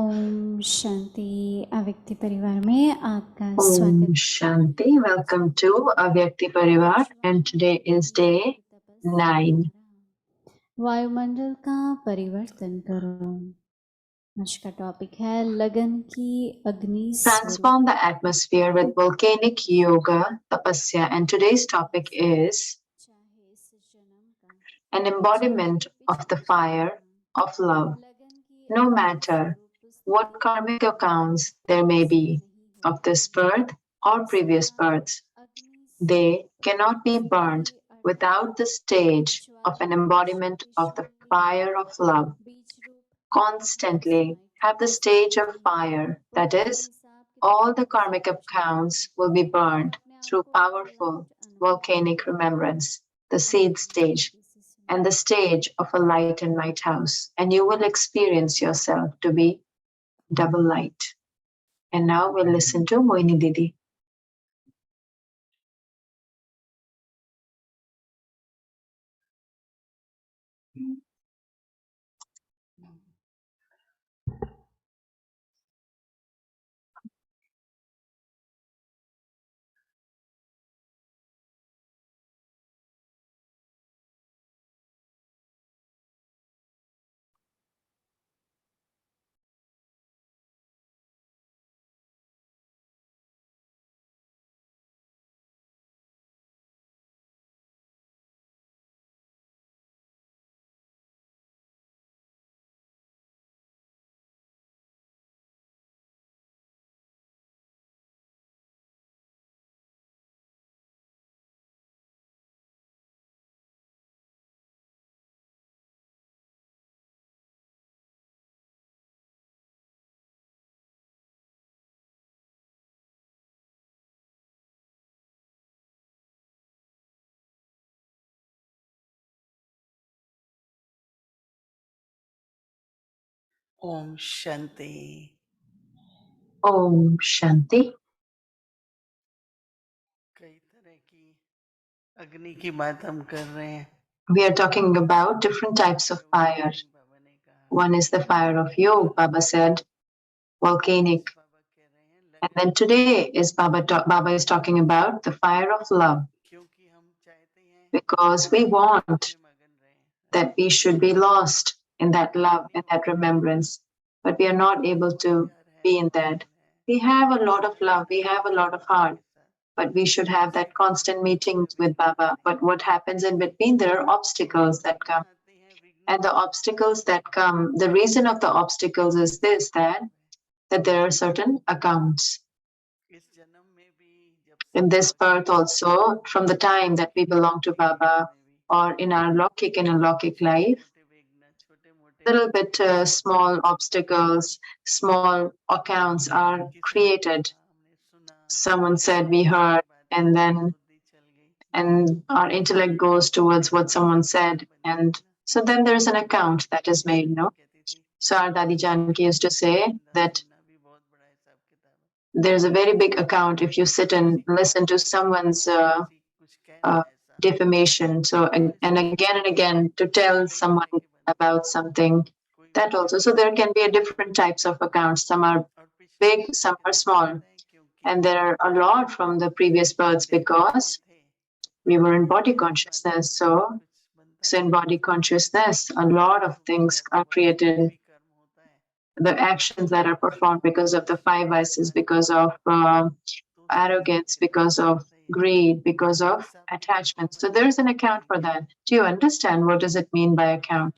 ओम शांति अव्यक्ति परिवार में आपका Om स्वागत। Shanti. Welcome to Avyakti Parivar, and today is day 9. वायुमंडल का परिवर्तन करो। आज का टॉपिक है लगन की अग्नि स्वरूप। Transform the atmosphere with volcanic yoga, tapasya, and today's topic is an embodiment of the fire of love. No matter what karmic accounts there may be of this birth or previous births, they cannot be burned without the stage of an embodiment of the fire of love. Constantly have the stage of fire, that is, all the karmic accounts will be burned through powerful volcanic remembrance, the seed stage, and the stage of a light and light house, and you will experience yourself to be double light. And now we'll listen to Mohini Didi. Om Shanti. Om Shanti. कई तरह की अग्नि की बात हम कर रहे हैं। We are talking about different types of fire. One is the fire of yoga, Baba said, volcanic. And then today is Baba is talking about the fire of love, because we want that we should be lost in that love and that remembrance, but we are not able to be in that. We have a lot of love, we have a lot of heart, but we should have that constant meetings with Baba. But what happens in between, there are obstacles that come. And the obstacles that come, the reason of the obstacles is this, that there are certain accounts. In this birth also, from the time that we belong to Baba, or in our Lokik and Alokik life, little bit small obstacles, small accounts are created. Someone said, we heard, and then our intellect goes towards what someone said, and so then there's an account that is made, no? So our Dadi Janki used to say that there's a very big account if you sit and listen to someone's defamation. So, and again to tell someone about something, that also. So there can be a different types of accounts. Some are big, some are small. And there are a lot from the previous births because we were in body consciousness. So in body consciousness, a lot of things are created. The actions that are performed because of the five vices, because of arrogance, because of greed, because of attachment. So there is an account for that. Do you understand what does it mean by account?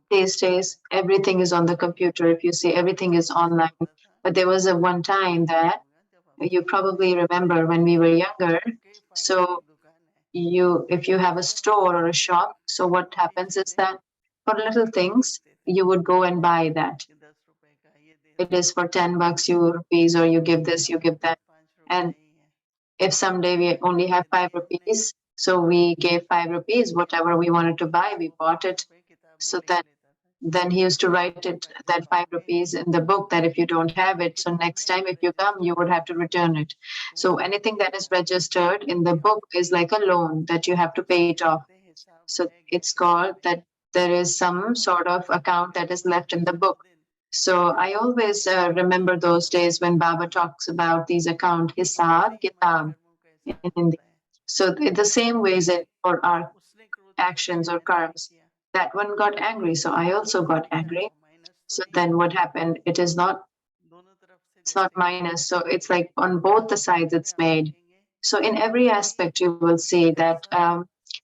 These days, everything is on the computer. If you see, everything is online. But there was a one time that you probably remember when we were younger. So if you have a store or a shop, so what happens is that for little things, you would go and buy that. It is for 10 bucks, rupees, or you give this, you give that. And if someday we only have 5 rupees, so we gave 5 rupees, whatever we wanted to buy, we bought it. So that then he used to write it, that 5 rupees in the book, that if you don't have it, so next time if you come, you would have to return it. So anything that is registered in the book is like a loan that you have to pay it off. So it's called that there is some sort of account that is left in the book. So I always remember those days when Baba talks about these account, Hisab, Kitab in Hindi. So the same ways it for our actions or karmas. That one got angry, so I also got angry. So then what happened? It's not minus. So it's like on both the sides it's made. So in every aspect you will see that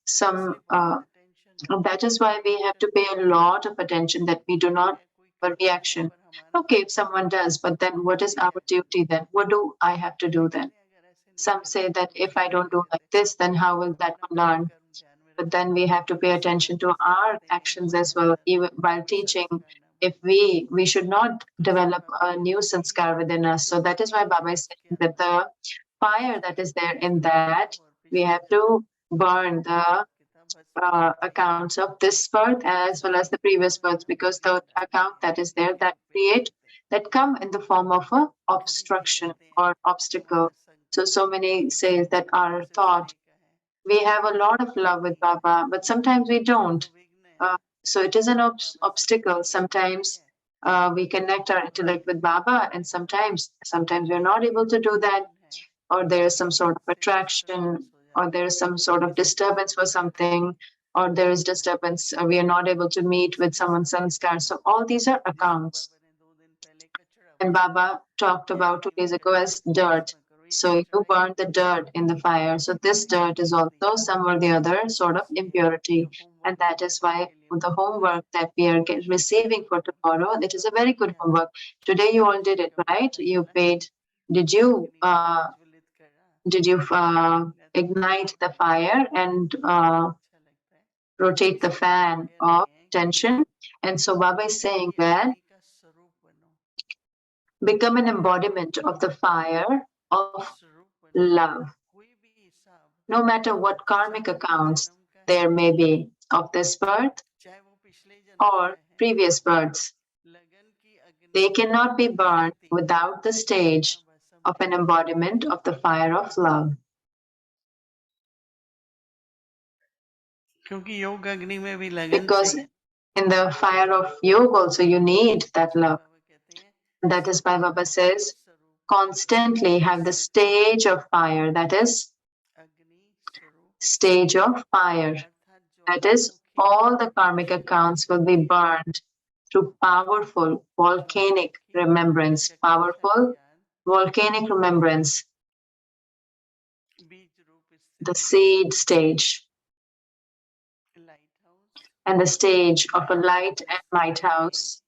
some that is why we have to pay a lot of attention that we do not have a reaction. Okay, if someone does, but then what is our duty then? What do I have to do then? Some say that if I don't do like this, then how will that one learn? But then we have to pay attention to our actions as well, even while teaching. If we should not develop a new sanskar within us. So that is why Baba is saying that the fire that is there in that, we have to burn the accounts of this birth as well as the previous births, because the account that is there that come in the form of a obstruction or obstacle. So many say that our thought, we have a lot of love with Baba, but sometimes we don't. So it is an obstacle. Sometimes we connect our intellect with Baba, and sometimes we're not able to do that, or there is some sort of attraction, or there is some sort of disturbance for something, or there is disturbance, we are not able to meet with someone's sanskar. So all these are accounts. And Baba talked about 2 days ago as dirt. So you burn the dirt in the fire. So this dirt is also some or the other sort of impurity. And that is why the homework that we are receiving for tomorrow, it is a very good homework. Today you all did it, right? You paid. Did you ignite the fire and rotate the fan of tension? And so Baba is saying that become an embodiment of the fire of love. No matter what karmic accounts there may be of this birth or previous births, they cannot be burned without the stage of an embodiment of the fire of love. Because in the fire of yoga also you need that love. That is why Baba says, constantly have the stage of fire, that is stage of fire. That is, all the karmic accounts will be burned through powerful volcanic remembrance. Powerful volcanic remembrance, the seed stage, and the stage of a light and lighthouse,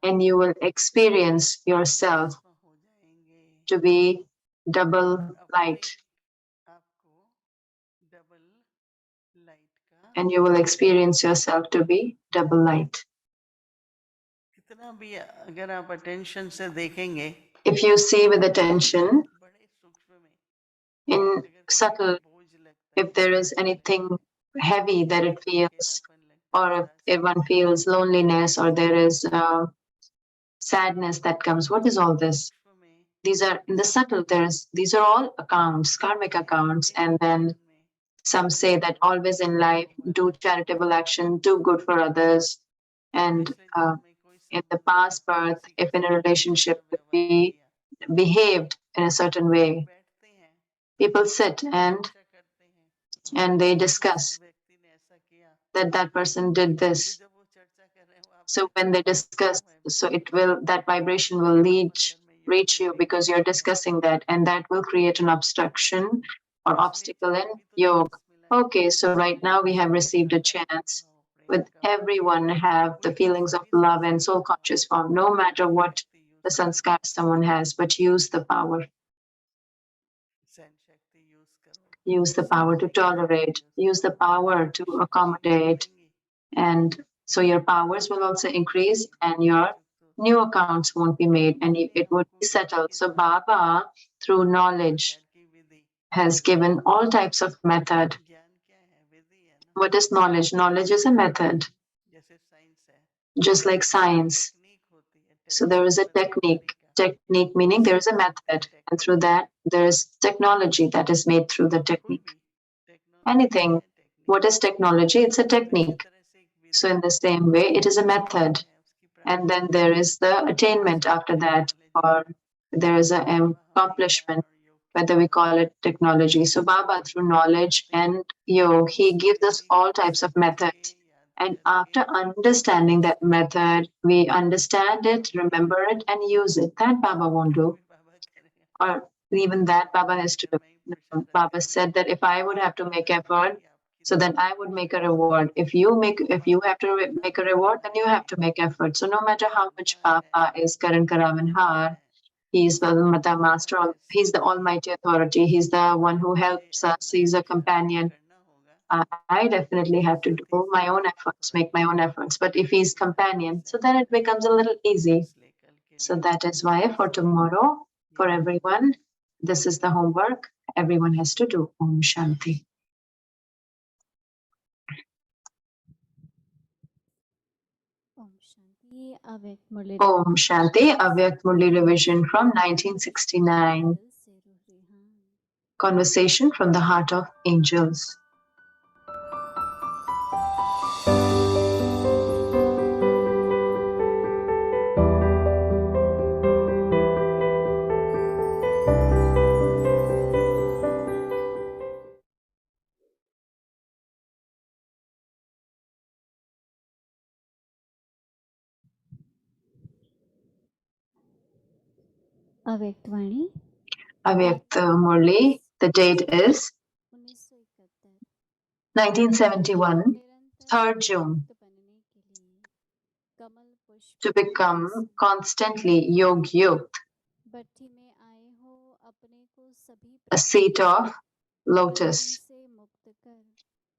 and you will experience yourself to be double light. And you will experience yourself to be double light. If you see with attention, in subtle, if there is anything heavy that it feels, or if one feels loneliness, or there is sadness that comes, what is all this? These are in the subtle. These are all accounts, karmic accounts, and then some say that always in life do charitable action, do good for others, and in the past birth, if in a relationship we behaved in a certain way, people sit and they discuss that that person did this. So when they discuss, so that vibration will reach you because you're discussing that, and that will create an obstruction or obstacle in yoga. Okay, so right now we have received a chance with everyone have the feelings of love and soul conscious form, no matter what the sanskar someone has, but use the power. Use the power to tolerate, use the power to accommodate. And so your powers will also increase and your new accounts won't be made and it would be settled. So Baba, through knowledge, has given all types of method. What is knowledge? Knowledge is a method, just like science. So there is a technique. Technique meaning there is a method, and through that there is technology that is made through the technique. Anything, What is technology? It's a technique. So in the same way, it is a method. And then there is the attainment after that, or there is an accomplishment, whether we call it technology. So Baba, through knowledge and yoga, he gives us all types of methods. And after understanding that method, we understand it, remember it, and use it. That Baba won't do. Or even that Baba has to do. Baba said that if I would have to make effort, so then I would make a reward. If you have to make a reward, then you have to make effort. So no matter how much Baba is Karan Karavan Har, he's the Mata Master, he's the Almighty Authority, he's the one who helps us, he's a companion. I definitely have to do my own efforts, make my own efforts. But if he's companion, so then it becomes a little easy. So that is why for tomorrow, for everyone, this is the homework everyone has to do. Om Shanti. Om Shanti, Avyakt Murli revision from 1969. Conversation from the Heart of Angels. Avyaktvani. Avyakt Murli, the date is 1971, 3rd June. To become constantly Yog-Yukt, a seat of lotus.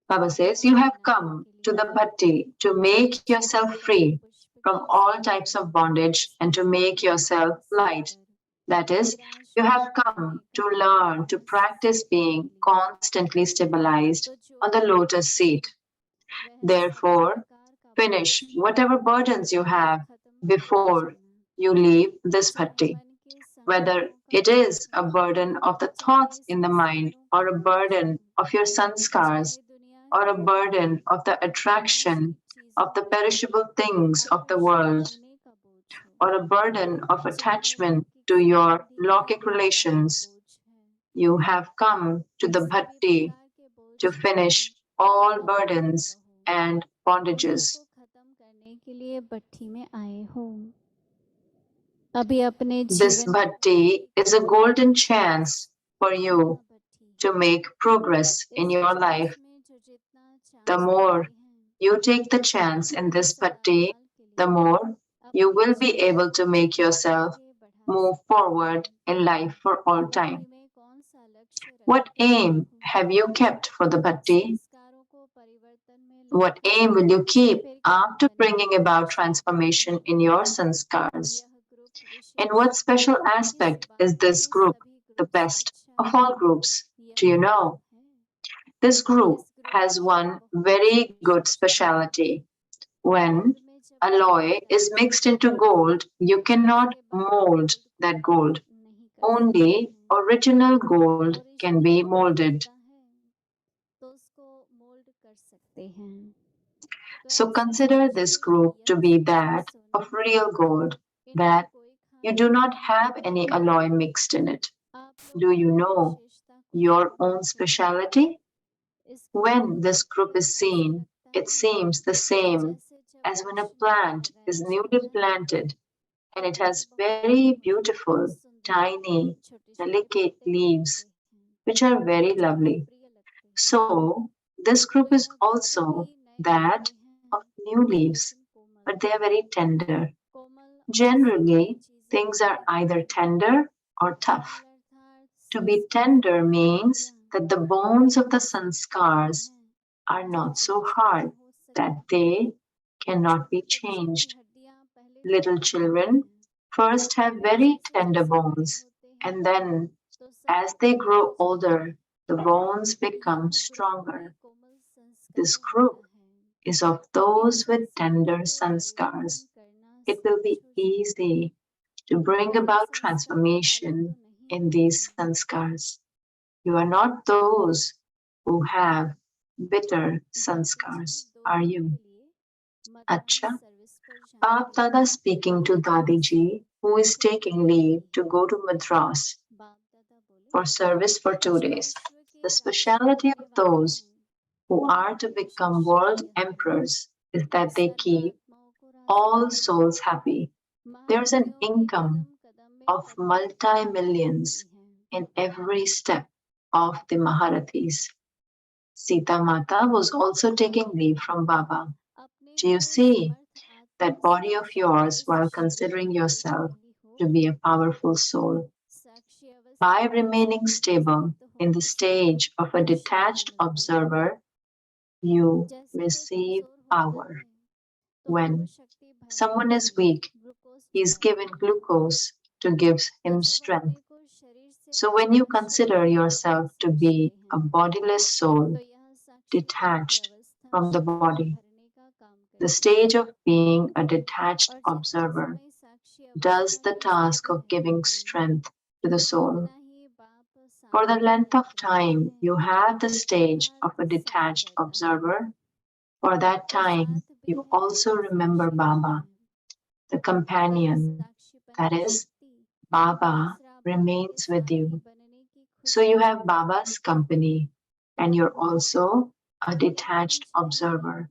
Baba says, you have come to the bhatti to make yourself free from all types of bondage and to make yourself light. That is, you have come to learn to practice being constantly stabilized on the lotus seat. Therefore, finish whatever burdens you have before you leave this bhatti. Whether it is a burden of the thoughts in the mind, or a burden of your sanskars, or a burden of the attraction of the perishable things of the world, or a burden of attachment to your lokic relations, you have come to the bhatti to finish all burdens and bondages. This bhatti is a golden chance for you to make progress in your life. The more you take the chance in this bhatti, the more you will be able to make yourself move forward in life for all time. What aim have you kept for the bhatti? What aim will you keep after bringing about transformation in your sanskars? In what special aspect is this group the best of all groups? Do you know? This group has one very good speciality. When alloy is mixed into gold, you cannot mold that gold. Only original gold can be molded. So consider this group to be that of real gold, that you do not have any alloy mixed in it. Do you know your own speciality? When this group is seen, it seems the same as when a plant is newly planted and it has very beautiful, tiny, delicate leaves, which are very lovely. So, this group is also that of new leaves, but they are very tender. Generally, things are either tender or tough. To be tender means that the bones of the sanskars are not so hard that they cannot be changed. Little children first have very tender bones, and then as they grow older, the bones become stronger. This group is of those with tender sanskars. It will be easy to bring about transformation in these sanskars. You are not those who have bitter sanskars are you? Acha. Baap Dada speaking to Dadi Ji, who is taking leave to go to Madras for service for 2 days. The speciality of those who are to become world emperors is that they keep all souls happy. There's an income of multi-millions in every step of the Maharathis. Sita Mata was also taking leave from Baba. Do you see that body of yours while considering yourself to be a powerful soul? By remaining stable in the stage of a detached observer, you receive power. When someone is weak, he is given glucose to give him strength. So when you consider yourself to be a bodiless soul, detached from the body, the stage of being a detached observer does the task of giving strength to the soul. For the length of time you have the stage of a detached observer, for that time you also remember Baba, the companion, that is, Baba remains with you. So you have Baba's company and you're also a detached observer.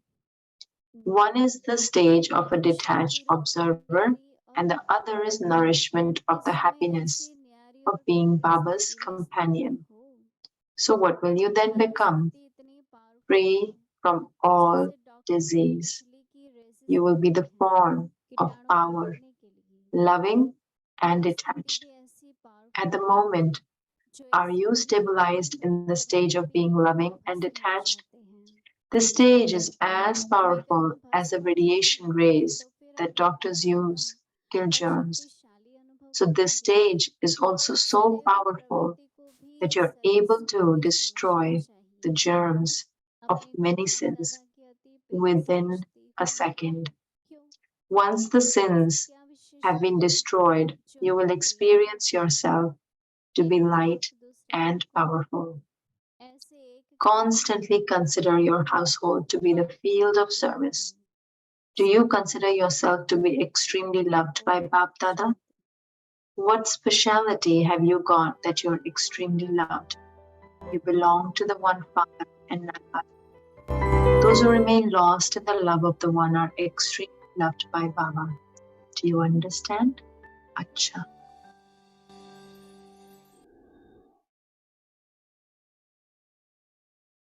One is the stage of a detached observer, and the other is nourishment of the happiness of being Baba's companion. So, what will you then become? Free from all disease. You will be the form of power, loving and detached. At the moment, are you stabilized in the stage of being loving and detached? This stage is as powerful as the radiation rays that doctors use to kill germs. So, this stage is also so powerful that you're able to destroy the germs of many sins within a second. Once the sins have been destroyed, you will experience yourself to be light and powerful. Constantly consider your household to be the field of service. Do you consider yourself to be extremely loved by Bap Dada? What speciality have you got that you're extremely loved? You belong to the one Father and none other. Those who remain lost in the love of the one are extremely loved by Baba. Do you understand? Acha.